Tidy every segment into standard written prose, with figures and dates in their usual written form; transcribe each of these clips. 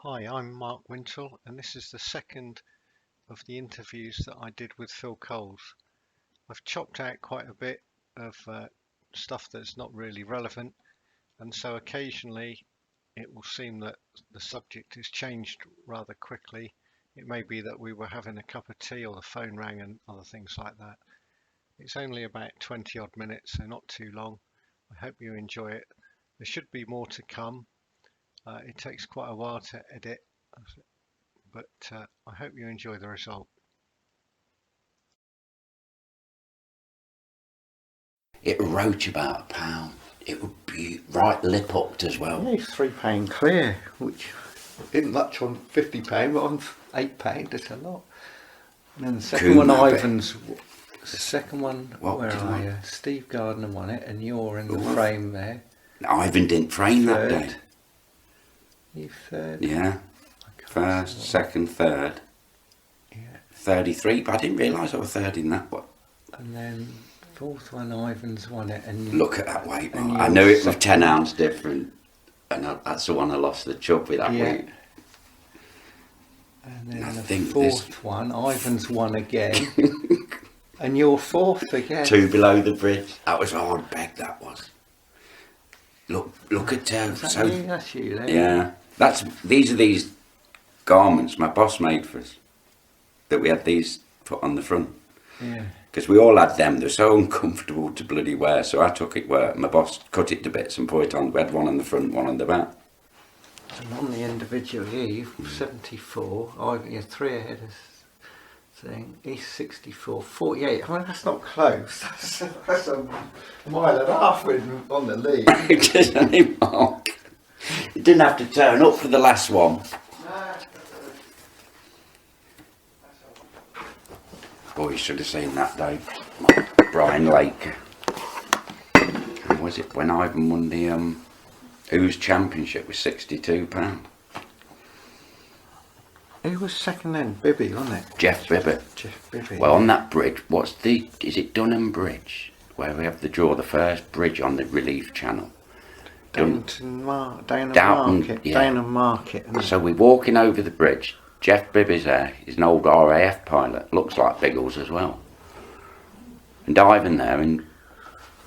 Hi, I'm Mark Wintle, and this is the second of the interviews that I did with Phil Coles. I've chopped out quite a bit of stuff that's not really relevant, and so occasionally it will seem that the subject is changed rather quickly. It may be that we were having a cup of tea or the phone rang and other things like that. It's only about 20 odd minutes, so not too long. I hope you enjoy it. There should be more to come. It takes quite a while to edit, but I hope you enjoy the result. It would roach about £1. It would be right lip hooked as well. Yeah, it's £3 clear, which isn't much on £50, but on £8 it's a lot. And then the second one, Ivan's. The second one, where are you? Steve Gardner won it, and you're in the frame there. Ivan didn't frame that day. You third? Yeah. First, second, third. Yeah. 33, but I didn't realise I was third in that one. And then fourth one, Ivan's won it, and look at that weight, Mark. I knew it was 10 ounce different, and that's the one I lost the chub with that weight. And then the fourth one, Ivan's won again, and you're fourth again. 2 below the bridge. That was a hard peg, that was. Look at Trev. That's you then. Yeah, these are these garments my boss made for us, that we had these put on the front. Yeah. Because we all had them. They're so uncomfortable to bloody wear, so I took it where my boss cut it to bits and put it on. We had one on the front, one on the back. And on the individual here, you're 74. You're 3 ahead of thing. He's 64, 48. I mean, that's not close. That's a mile and a half on the lead. Doesn't he, Mark? You didn't have to turn up for the last one. Oh, you should have seen that day. Brian Lake. And was it when Ivan won the Who's Championship with £62? Who was second then? Bibby, wasn't it? Jeff Bibby. Jeff Bibby. Well, on that bridge, is it Dunham Bridge? Where we have the first bridge on the relief channel. Downham Market. So we're walking over the bridge. Jeff Bibby's there. He's an old RAF pilot. Looks like Biggles as well. And Ivan there, and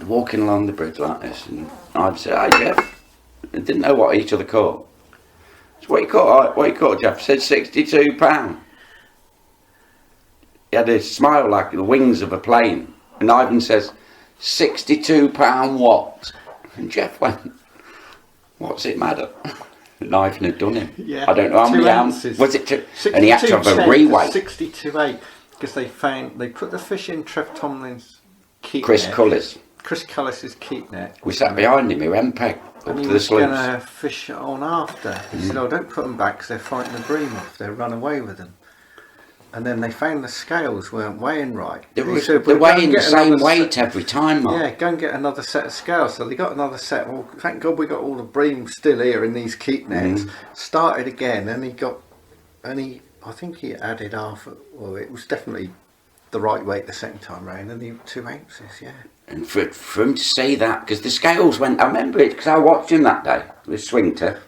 walking along the bridge like this. And Ivan said, "Hi, Jeff." And didn't know what each other caught. So what you caught, Jeff? Said £62. He had a smile like the wings of a plane. And Ivan says, £62 what? And Jeff went, "What's it matter?" And Ivan had done him. Yeah, I don't know how many ounces. Was it 2? And he had to have a reweigh. 62.8, because they put the fish in Trev Tomlin's keep Chris net. Chris Cullis's keep net. We sat behind him, he went peg up to the sluice. And he was going to fish on after. He said, "Oh, don't put them back because they're fighting the bream off. They'll run away with them." And then they found the scales weren't weighing right. They're weighing the same weight every time, Mark. Yeah, go and get another set of scales. So they got another set. Well, thank God we got all the bream still here in these keep nets. Started again, and I think he added half. Well, it was definitely the right weight the second time round, and he 2 ounces, yeah. And for him to say that, because the scales went, I remember it, because I watched him that day with swing tip.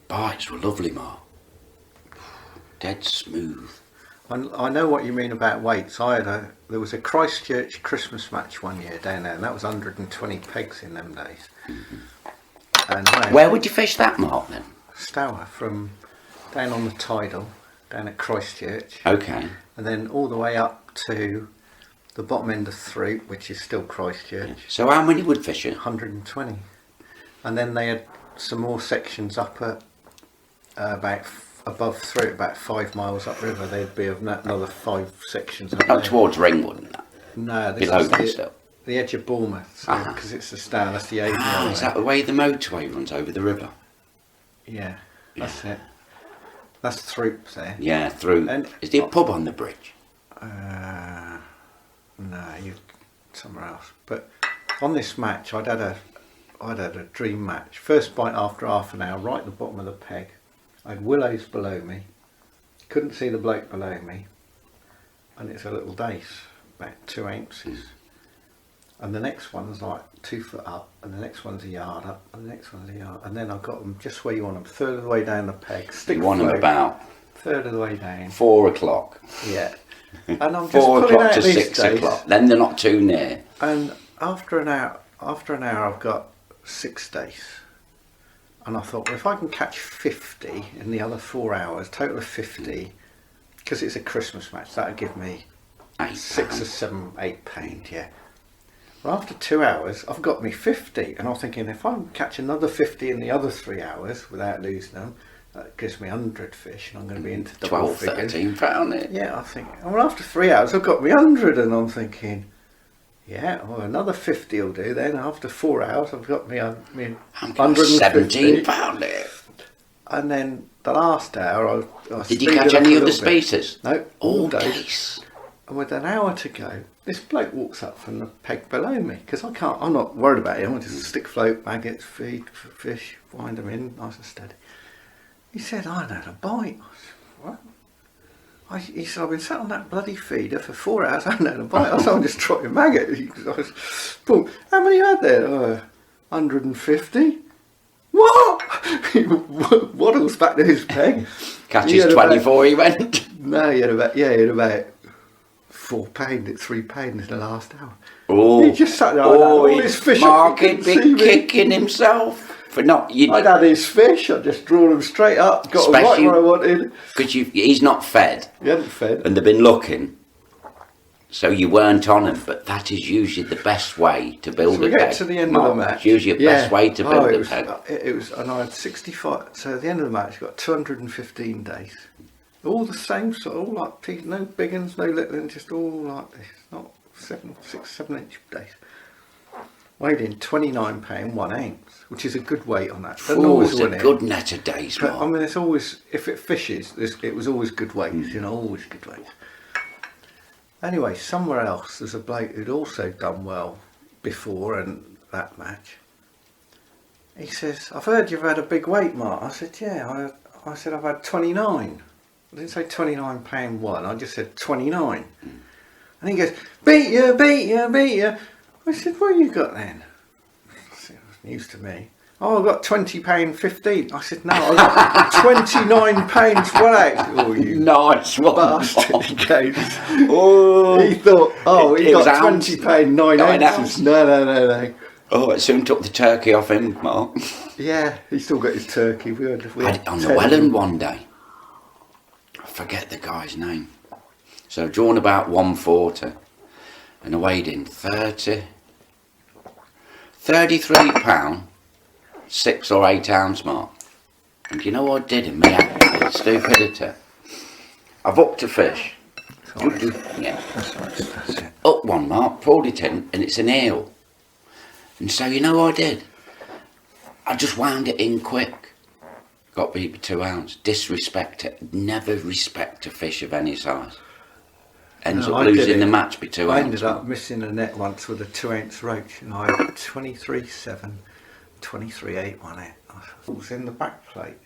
Bites were lovely, Mark. Dead smooth. I know what you mean about weights. There was a Christchurch Christmas match one year down there, and that was 120 pegs in them days. And where would you fish that, Mark, then? Stour, from down on the tidal, down at Christchurch. Okay. And then all the way up to the bottom end of Throop, which is still Christchurch. Yeah. So how many would fish it? 120. And then they had some more sections up at above Throop, about 5 miles upriver. There'd be another 5 sections up there. Towards Ringwood and that? No, this below is still. The edge of Bournemouth, because it's the Stour, that's the Avon. Is that the way the motorway runs over the river? Yeah, that's it. That's Throop there. Yeah, through. And is there a pub on the bridge? No, you somewhere else. But on this match, I'd had a dream match. First bite after half an hour, right at the bottom of the peg. I had willows below me. Couldn't see the bloke below me. And it's a little dace, about 2 ounces. and the next one's like 2 foot up, and the next one's a yard up, and the next one's a yard, and then I've got them just where you want them, third of the way down the peg. Stick You want them float, about third of the way down. 4 o'clock. Yeah. And I'm just 4 pulling o'clock out to these 6 days, o'clock. Then they're not too near. and after an hour, I've got 6 days. And I thought, well, if I can catch 50 in the other 4 hours, total of 50, because it's a Christmas match, that'll give me £8. 6 or 7, £8, yeah. Well, after 2 hours, I've got me 50, and I'm thinking, if I can catch another 50 in the other 3 hours without losing them, that gives me 100 fish, and I'm going to be into double 12, figures. £13. Yeah, I think. Well, after 3 hours, I've got me 100, and I'm thinking, yeah, well, another 50 will do. Then after 4 hours, I've got me I'm 150. £17 there. And then the last hour, I Did you speeded catch up any a other little bit. species? No, all days. days. And with an hour to go, this bloke walks up from the peg below me, because I'm not worried about him. I just stick float, maggots, feed, fish, wind them in, nice and steady. He said, I had a bite. I said, what? He said, I've been sat on that bloody feeder for 4 hours, I haven't had a bite. I said, I'm just trotting maggot. Boom. How many you had there? 150. What? He waddles back to his peg. Catches 24, he went. No, he had about £4, £3 in the last hour. Oh, He just sat there, all his fish. Mark he had couldn't been see me. kicking himself for not, you I'd know, had his fish, I'd just drawn them straight up, got them right Especially- where I wanted. because he's not fed, He hadn't fed. and they've been looking, so you weren't on him. But that is usually the best way to build So we a get peg. to the end Mark, of the match. it's usually the best way to build it a peg. It was, and I had 65. So at the end of the match, I got 215 days. All the same sort, all like teeth, no big ones, no little ones, just all like this. Not 6, 7 inch days. Weighed in £29 1 ounce, which is a good weight on that. Doesn't Oh, always it's a win it. good net of days, But Mark. I mean, it's always, if it fishes, it was always good weights, you know, always good weights. Anyway, somewhere else, there's a bloke who'd also done well before and that match. He says, I've heard you've had a big weight, Mark. I said, yeah. I said, I've had 29. I didn't say £29 1, I just said 29. And he goes, beat you. I said, what have you got then? I said, it was news to me. Oh, I've got £20 15. I said, no, I've got £29 1 ounce. Oh, you Nice one. bastard. He goes, Oh, he thought, It was got ounce. £20 9 9 ounces. No. oh, it soon took the turkey off him, Mark. Yeah, he still got his turkey. We I had had it on the 10 Welland one day. I forget the guy's name. So I've drawn about 140 and I weighed in 33 pound, 6 or 8 ounce, Mark. And you know what I did in me stupidity? I've upped a fish. Yeah. That's it. Up one, Mark, pulled it in, and it's an eel. And so you know what I did? I just wound it in quick. Got beat by 2 ounce. Disrespect it. Never respect a fish of any size. Ends No, up I did losing it. the match by 2 I ounce. ended up missing a net once with a 2 ounce roach, and I had 23 7, 23 8 on it. It was in the back plate.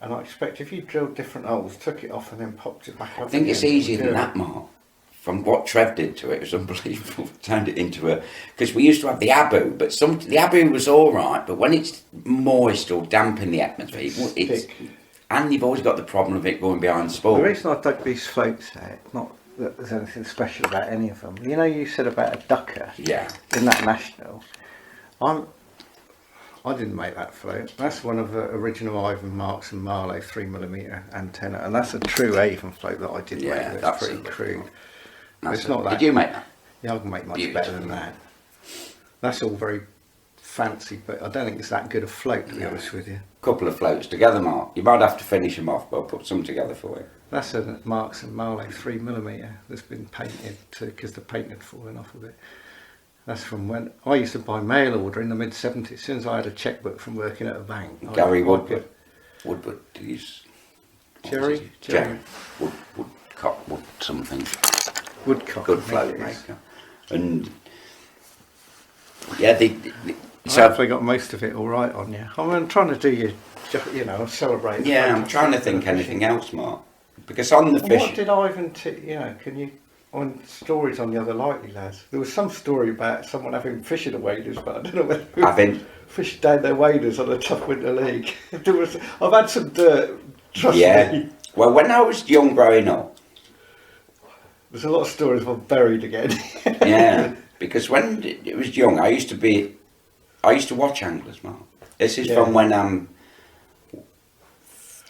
And I expect if you drilled different holes, took it off and then popped it back up. I think it's again, easier than that, Mark. From what Trev did to it, it was unbelievable. Turned it into a... Because we used to have the abu, but the abu was all right, but when it's moist or damp in the atmosphere, it's... Thick. And you've always got the problem of it going behind The sport. reason I dug these floats out, not that there's anything special about any of them. You know, you said about a ducker Yeah. in that national. I didn't make that float. That's one of the original Ivan Marks and Marlow 3mm antenna, and that's a true Avon float that I did Yeah, make. It's that's pretty it. crude. That's It's not that. Did you make that? Yeah, I can make much Beautiful. better than that. That's all very fancy, but I don't think it's that good a float, to be honest with you. Couple of floats together, Mark. You might have to finish them off, but I'll put some together for you. That's a Marks and Marlow 3mm that's been painted because the paint had fallen off a bit. That's from when I used to buy mail order in the mid-70s. As soon as I had a checkbook from working at a bank. Gary I'd Woodward. Woodward, he's... Jerry? Jerry. Woodcock, Wood something. Woodcock. Good I think float it is. maker. And... Yeah, I so hopefully got most of it all right on you. I'm trying to do you know, celebrate. yeah, I'm trying to think anything else, Mark. Because on the And fish... what did Ivan, can you on stories on the other Likely lads. There was some story about someone having fishing at waders, but I don't know whether Having? fished down their waders on a tough winter league. I've had some dirt, trust me. Well, when I was young growing up, There's a lot of stories I've buried again. yeah, because when it was young, I used to watch anglers, Mark. This is from when I'm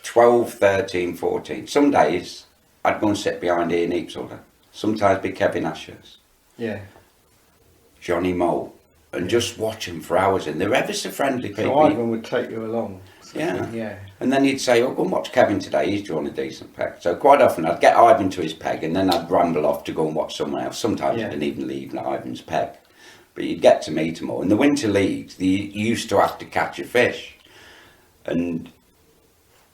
12, 13, 14. Some days I'd go and sit behind Ian Heaps all day. Sometimes be Kevin Ashurst, Yeah. Johnny Mole, and just watch them for hours. And they're ever so friendly people. So Ivan would take you along. Yeah. And then he'd say, oh, go and watch Kevin today, he's drawn a decent peg. So quite often I'd get Ivan to his peg and then I'd ramble off to go and watch someone else. Sometimes I didn't even leave Ivan's peg. But you'd get to meet them all. In the winter leagues, you used to have to catch a fish. And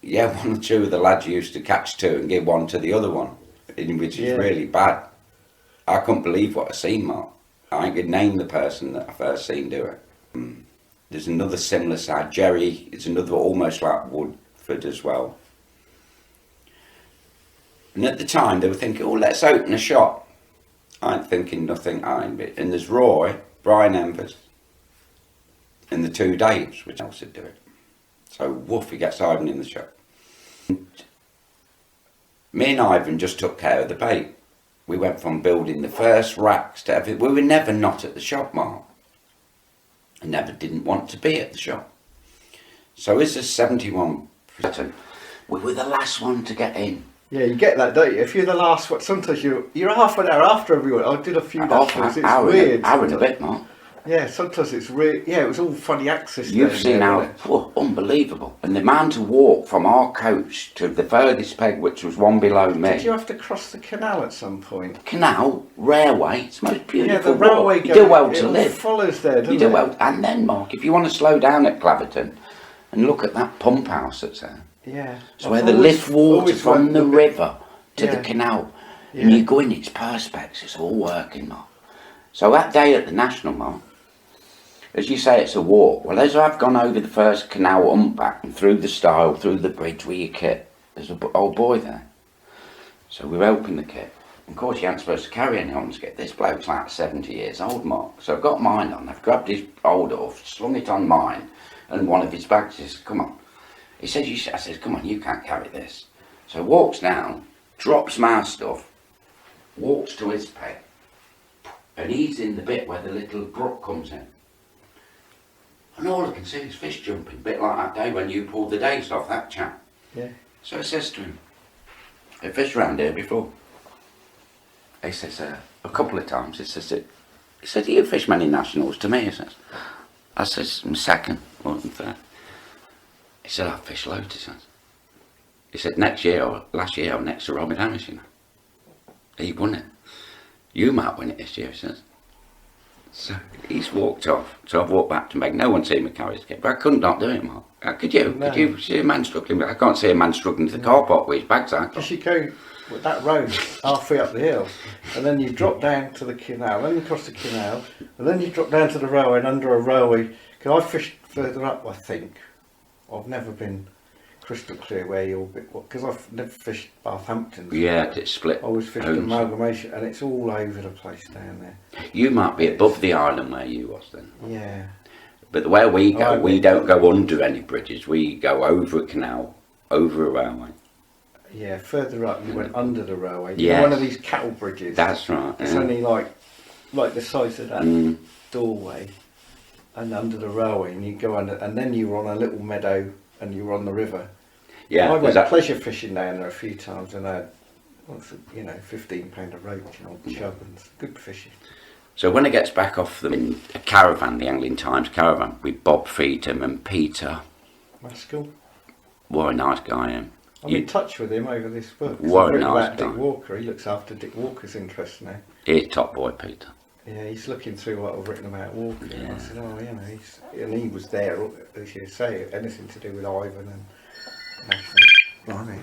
yeah, one or two of the lads used to catch two and give one to the other one, which is really bad. I couldn't believe what I seen, Mark. I could name the person that I first seen do it. There's another similar side. Jerry, it's another almost like Woodford as well. And at the time they were thinking, oh, let's open a shop. I'm thinking nothing behind it. And there's Roy, Brian Embers, and the two Daves, which else would do it. So woof, he gets Ivan in the shop. And me and Ivan just took care of the bait. We went from building the first racks to everything. We were never not at the shop, Mark. I never didn't want to be at the shop. So as a 71%, we were the last one to get in. Yeah, you get that, don't you? If you're the last one, sometimes you're half an hour after everyone. I did a few nationals. It's weird. Hour and a bit, Mark. Yeah, sometimes it's weird. Yeah, it was all funny access. You've seen how unbelievable. And the man to walk from our coach to the furthest peg, which was one below me. Did you have to cross the canal at some point? Canal, railway, it's the most beautiful. Yeah, the railway. You do well to live. Follows there, doesn't it? You do well. And then, Mark, if you want to slow down at Claverton and look at that pump house that's there. Yeah. So where they lift water from the river to the canal. Yeah. And you go in its perspex, it's all working, Mark. So that day at the National, Mark, as you say, it's a walk. Well, as I've gone over the first canal back and through the stile, through the bridge with your kit, there's an old boy there. So we opened the kit. Of course, you aren't supposed to carry any on to get this bloke's like 70 years old, Mark. So I've got mine on. I've grabbed his old off, slung it on mine, and one of his bags says, come on. He says, I says, come on, you can't carry this. So he walks down, drops my stuff, walks to his peg, and he's in the bit where the little brook comes in. And all I can see is fish jumping, a bit like that day when you pulled the dace off that chap. Yeah. So I says to him, "Have fished round here before?" He says, a couple of times. He said, "Do you fish many nationals?" To me, he says. I says, "I'm second, wasn't third." He said, "I've fished loads," he says. He said, "Next year, or last year, I'm next to Robin Harris, you know. He won it. You might win it this year," he says. So he's walked off. So I've walked back to Meg. No one seen me carry his kit, but I couldn't not do it, Mark. Could you? No. Could you see a man struggling? But I can't see a man struggling to the car park with his bags out. Does she go with that road halfway up the hill, and then you drop down to the canal, then you cross the canal, and then you drop down to the railway and under a railway? Because I fished further up, I think. I've never been crystal clear where you're, because I've never fished Barthampton. Yeah, it's split. I always fished Amalgamation, and it's all over the place down there. You might be above the island where you was then. Yeah. But where we go, we don't go under any bridges. We go over a canal, over a railway. Yeah, further up you went under the railway. Yeah. One of these cattle bridges. That's right. It's only like the size of that doorway, and under the railway, and you go under, and then you were on a little meadow, and you were on the river. Yeah, I went pleasure fishing down there a few times, and I had, £15 a roach, chub, and good fishing. So when it gets back off a caravan, the Angling Times caravan, with Bob Freedom and Peter. That's cool. What a nice guy, him. I'm in touch with him over this book. What a nice guy. Dick Walker. He looks after Dick Walker's interests now. He's top boy, Peter. Yeah, he's looking through what I've written about Walker. Yeah. And I said, and he was there, as you say, anything to do with Ivan and Blimey.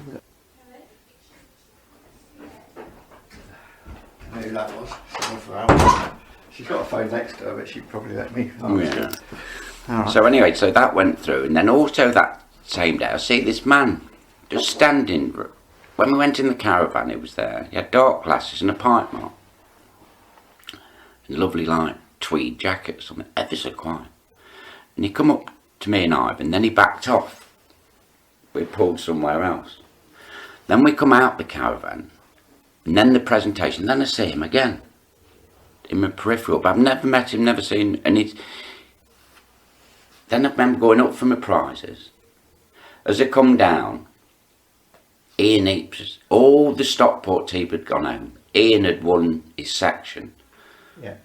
I knew who that was. Someone for Alan. She's got a phone next to her, but she'd probably let me. Yeah. Right. So anyway, so that went through, and then also that same day, I see this man just standing when we went in the caravan, he was there. He had dark glasses and a pipe mark. And a lovely light tweed jacket or something, ever so quiet. And he come up to me and Ivan, then he backed off. We pulled somewhere else. Then we come out the caravan, and then the presentation, then I see him again. In my peripheral, but I've never met him, never seen, and he's... Then I remember going up for my prizes. As I come down, Ian Heaps, all the Stockport team had gone home. Ian had won his section. Yeah.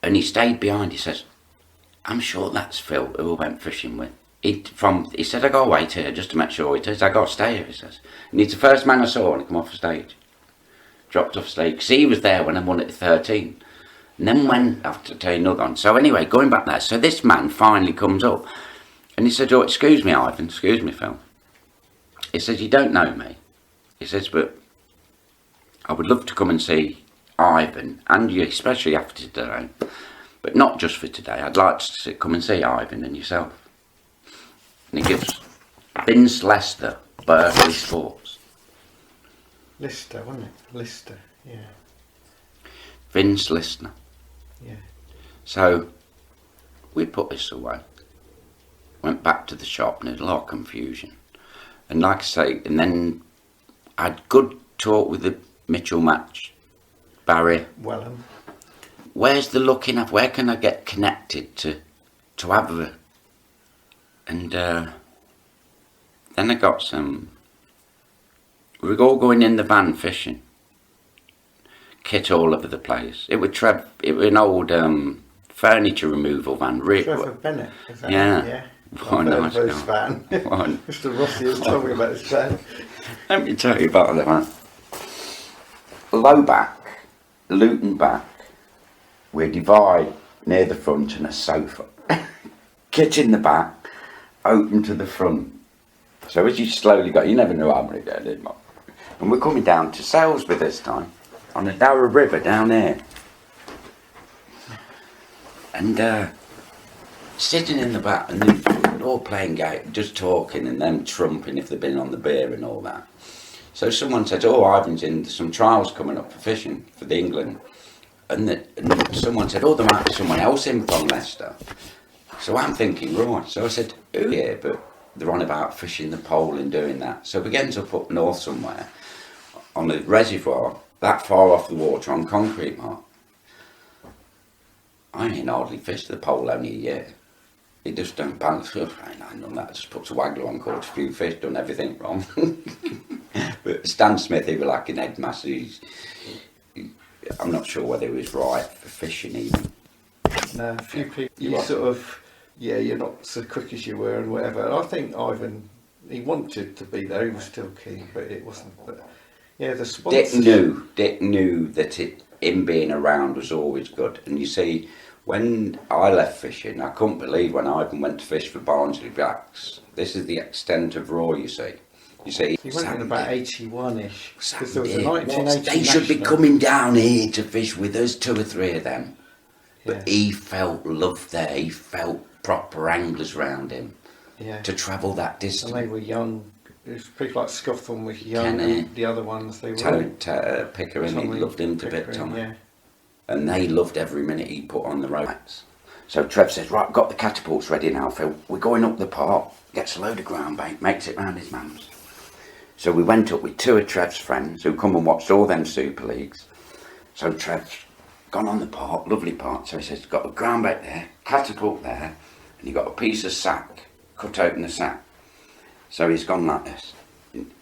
And he stayed behind. He says, I'm sure that's Phil who we went fishing with. He said, I got to wait here just to make sure. He says, I got to stay here, he says. And he's the first man I saw when he come off the stage. Dropped off stage. Because he was there when I won at 13. And then went after to another one. So anyway, going back there. So this man finally comes up. And he said, oh, excuse me, Ivan. Excuse me, Phil. He says, you don't know me. He says, but I would love to come and see Ivan and you, especially after today. But not just for today. I'd like to come and see Ivan and yourself. And he gives Vince Leicester, Berkeley Sports. Lister, wasn't it? Lister, yeah. Vince Listener. Yeah. So we put this away. Went back to the shop and there's a lot of confusion. And like I say, and then I had good talk with the Mitchell match. Barry. Wellham. Where's the looking up? Where can I get connected to have a... And then I got some... We were all going in the van fishing. Kit all over the place. It was Trev. It was an old furniture removal van. Trevor Bennett, is that yeah. it? Yeah. What a nice guy. Van. Mr. Rossi was talking about his van. Let me tell you about that one. Low back, Luton back, we divide near the front and a sofa. Kit in the back, open to the front. So as you slowly go, you never know how many there did. And we're coming down to Salisbury this time, on the Darrow River down there. And sitting in the back, and they're all playing game, just talking and them trumping if they've been on the beer and all that. So someone said, oh, Ivan's in some trials coming up for fishing for the England. And someone said, oh, there might be someone else in from Leicester. So I'm thinking, right. So I said, oh yeah, but they're on about fishing the pole and doing that. So we ends up north somewhere on the reservoir, that far off the water on concrete mark. I ain't hardly fished the pole only a year. It just don't balance. I ain't done that. Just puts a waggler on, caught a few fish, done everything wrong. But Stan Smith, he was like an headmaster. I'm not sure whether he was right for fishing even. No, a few people, you sort of, yeah, you're not so quick as you were and whatever. And I think Ivan, he wanted to be there, he was still keen, but it wasn't. But yeah, the sponsors... Dick knew that him being around was always good. And you see, when I left fishing, I couldn't believe when Ivan went to fish for Barnsley Balck. This is the extent of Raw, you see. You see, he went in about 81-ish. Because there was a 1980 they should be coming down here to fish with us, 2 or 3 of them. But yeah. he felt love there. He felt proper anglers round him. Yeah. To travel that distance. And they were young. It was people like Scuffham was young. Kenny, and the other ones, they were... Pickering, he loved him to bit, Tommy. Yeah. And they loved every minute he put on the ropes. So Trev says, right, got the catapults ready now, Phil. We're going up the park. Gets a load of ground bait, makes it round his mum's. So we went up with 2 of Trev's friends who come and watched all them Super Leagues. So Trev's gone on the park, lovely park. So he says, got a ground bait there, catapult there, and you got a piece of sack. Cut open the sack. So he's gone like this.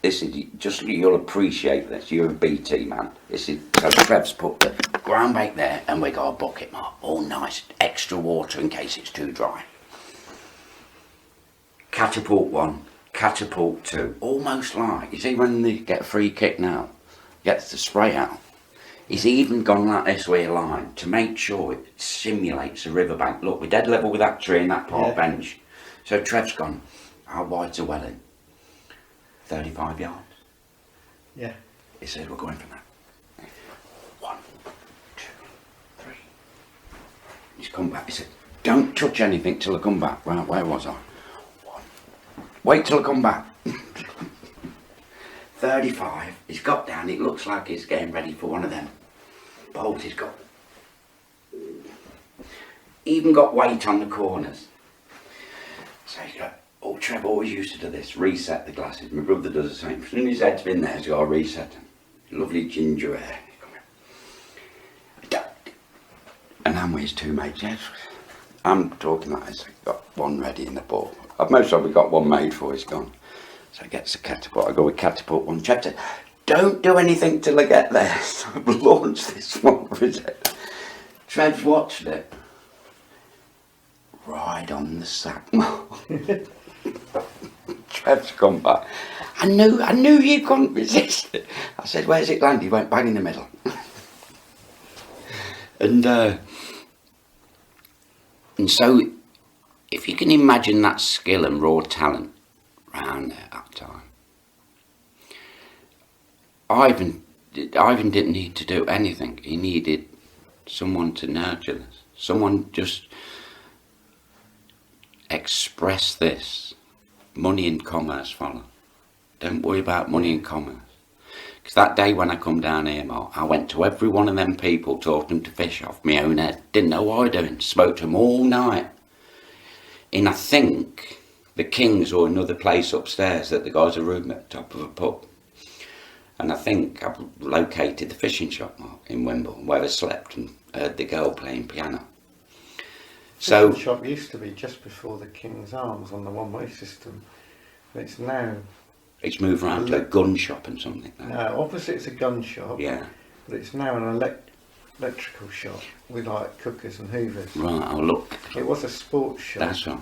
This is just, you'll appreciate this. You're a BT man. This is, so Trev's put the ground bait there, and we got a bucket mark. All nice, extra water in case it's too dry. Catapult 1, catapult 2, almost like, you see when they get a free kick now, gets the spray out. He's even gone like this with a line to make sure it simulates a riverbank. Look, we're dead level with that tree and that park bench. So Trev's gone, how wide's the welling? 35 yards. Yeah. He said, we're going for that. 1, 2, 3. He's come back, he said, don't touch anything till I come back. Right, where was I? 1. Wait till I come back. 35. He's got down. It looks like he's getting ready for one of them bowls he's got. Even got weight on the corners. So he's got, oh, Trev always used to do this, reset the glasses. My brother does the same. As soon as his head's been there, he's got to reset him. Lovely ginger hair. And I'm with his two mates. Yes. I'm talking like this. I've got one ready in the ball. I've most probably got one made for he's gone. So he gets the catapult. I go with catapult one. Trev said, don't do anything till I get there. So I've launched this one for his head. Trev's watched it. Right on the sack mark. Trev's come back. I knew you couldn't resist it. I said, where's it land? He went bang in the middle. And so, if you can imagine that skill and raw talent round there at that time, Ivan didn't need to do anything. He needed someone to nurture this, someone just express this. Money and commerce follow. Don't worry about money and commerce. Because that day when I come down here, Mark, I went to every one of them people, taught them to fish off my own head. Didn't know what I was doing. Spoke to them all night. In, I think, the King's or another place upstairs that the guys are room at the top of a pub. And I think I've located the fishing shop, Mark, in Wintle, where I slept and heard the girl playing piano. So the shop used to be just before the King's Arms on the one-way system. But it's now... It's moved around to a gun shop and something. No, obviously it's a gun shop. Yeah. But it's now an electrical shop with like cookers and hoovers. Right, I'll look. It was a sports shop. That's right.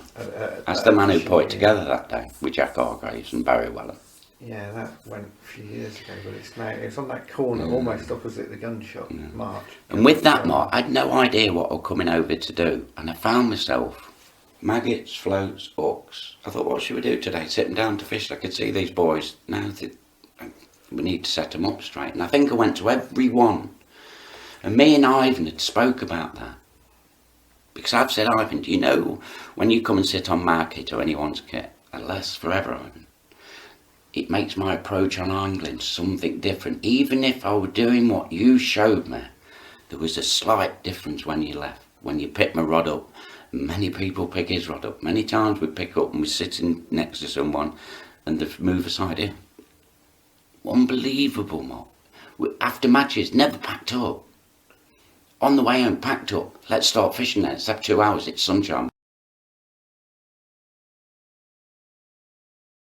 That's the man who put it together that day with Jack Hargraves and Barry Weller. Yeah, that went a few years ago, but it's on that corner, almost opposite the gun shop, March. And with that, Mark, I had no idea what I was coming over to do, and I found myself maggots, floats, hooks. I thought, what should we do today? Sit them down to fish. I could see these boys now. We need to set them up straight. And I think I went to every one. And me and Ivan had spoke about that. Because I've said, Ivan, do you know when you come and sit on market or anyone's kit, that lasts forever, Ivan. It makes my approach on angling something different. Even if I were doing what you showed me, there was a slight difference when you left. When you picked my rod up. Many people pick his rod up. Many times we pick up and we're sitting next to someone and they move aside here. Unbelievable, Mark. After matches, never packed up. On the way home, packed up. Let's start fishing then. Let's have 2 hours. It's sunshine.